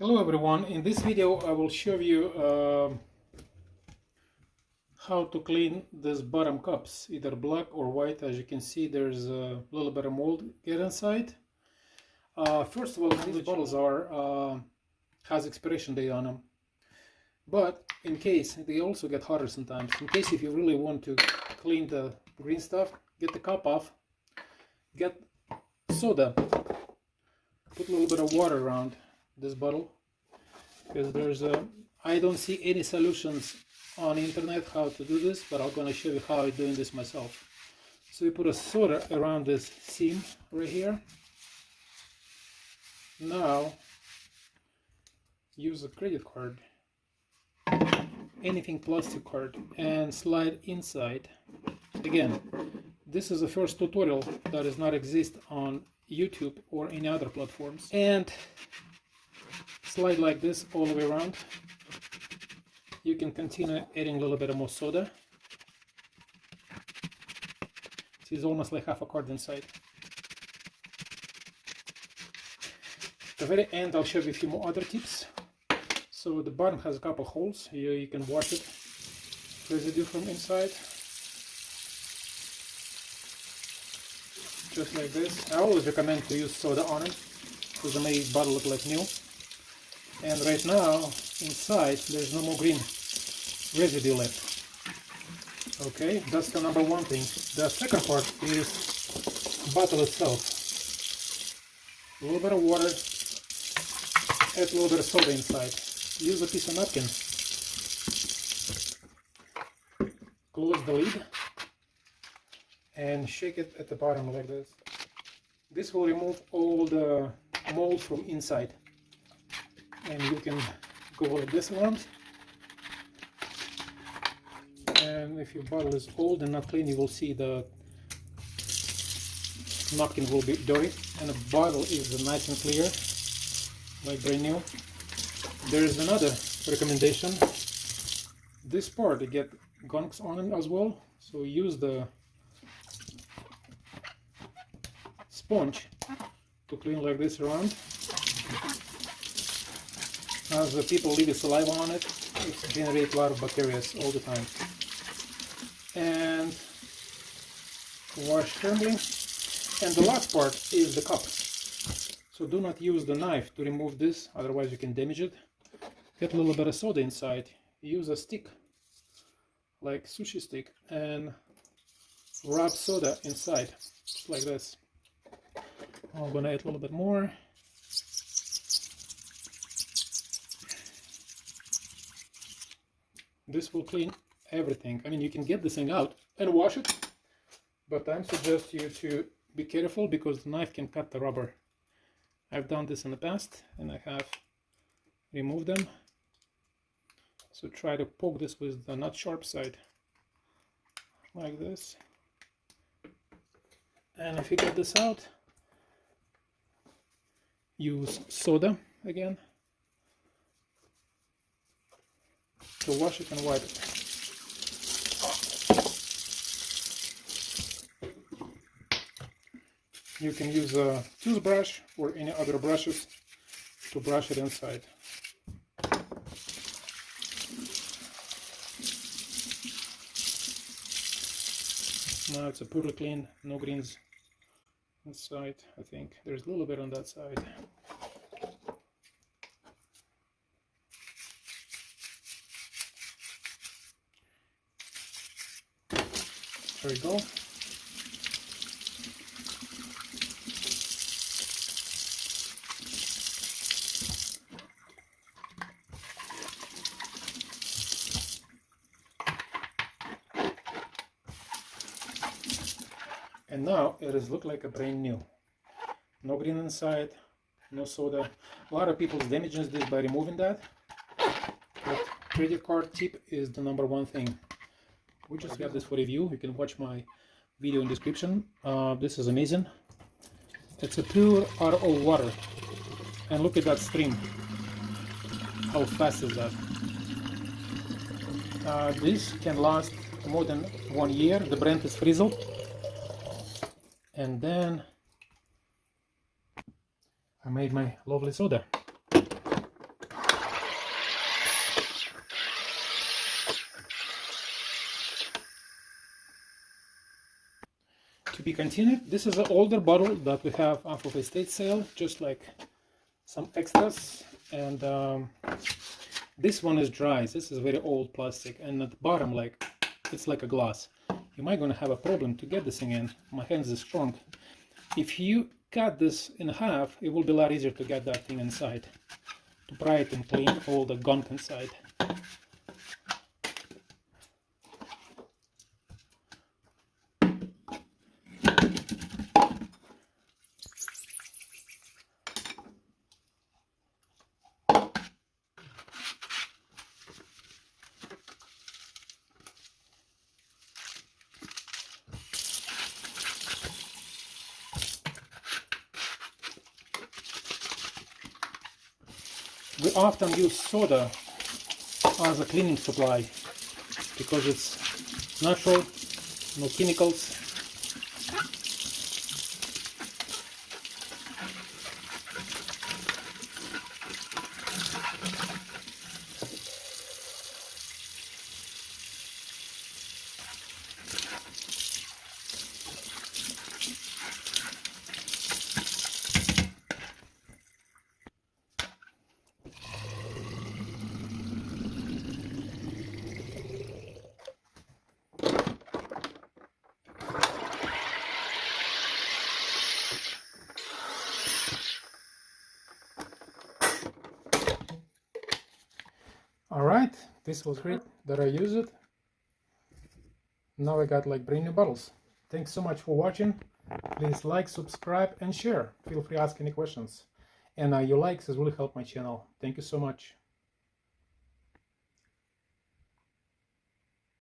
Hello everyone, in this video I will show you how to clean these bottom cups, either black or white. As you can see, there's a little bit of mold get inside. First of all, these bottles has expiration date on them, but in case, they also get hotter sometimes. In case if you really want to clean the green stuff, get the cap off, get soda, put a little bit of water around this bottle, because I don't see any solutions on the internet how to do this, but I'm going to show you how I'm doing this myself. So you put a soda around this seam right here. Now use a credit card, anything plastic card, and slide inside. Again, this is the first tutorial that does not exist on YouTube or any other platforms, and slide like this all the way around. You can continue adding a little bit of more soda. It's almost like half a card inside. At the very end I'll show you a few more other tips. So the bottom has a couple holes. Here you can wash it, residue from inside. Just like this. I always recommend to use soda on it because it makes the bottle look like new. And right now inside there's no more green residue left. Okay, that's the number one thing. The second part is bottle itself. A little bit of water, add a little bit of soda inside. Use a piece of napkin, close the lid, and shake it at the bottom like this. This will remove all the mold from inside. And you can go like this around. And if your bottle is old and not clean, you will see the napkin will be dirty, and the bottle is nice and clear, like brand new. There is another recommendation. This part, you get gunks on it as well, so use the sponge to clean like this around. As the people leave saliva on it, it generates a lot of bacteria all the time. And wash firmly. And the last part is the cup. So do not use the knife to remove this, otherwise you can damage it. Get a little bit of soda inside. Use a stick, like sushi stick, and rub soda inside, just like this. I'm gonna add a little bit more. This will clean everything. I mean, you can get this thing out and wash it, but I suggest you to be careful because the knife can cut the rubber. I've done this in the past and I have removed them. So try to poke this with the not sharp side, like this. And if you get this out, use soda again to wash it and wipe it. You can use a toothbrush or any other brushes to brush it inside. Now it's a pretty clean, no greens inside. I think there's a little bit on that side. There we go. And now it is look like a brand new. No green inside, no soda. A lot of people damage this by removing that. But credit card tip is the number one thing. We just got this for review. You can watch my video in description. This is amazing. It's a pure RO water. And look at that stream. How fast is that? This can last more than 1 year. The brand is Frizzle. And then I made my lovely soda. to be continued. This is an older bottle that we have off of estate sale, just like some extras. And this one is dry. This is very old plastic, and at the bottom, like, it's like a glass. You might gonna have a problem to get this thing in. My hands are strong. If you cut this in half, it will be a lot easier to get that thing inside, to pry it and clean all the gunk inside. We often use soda as a cleaning supply because it's natural, no chemicals. Alright, this was great that I used it. Now I got like brand new bottles. Thanks so much for watching. Please like, subscribe and share. Feel free to ask any questions. And your likes really help my channel. Thank you so much.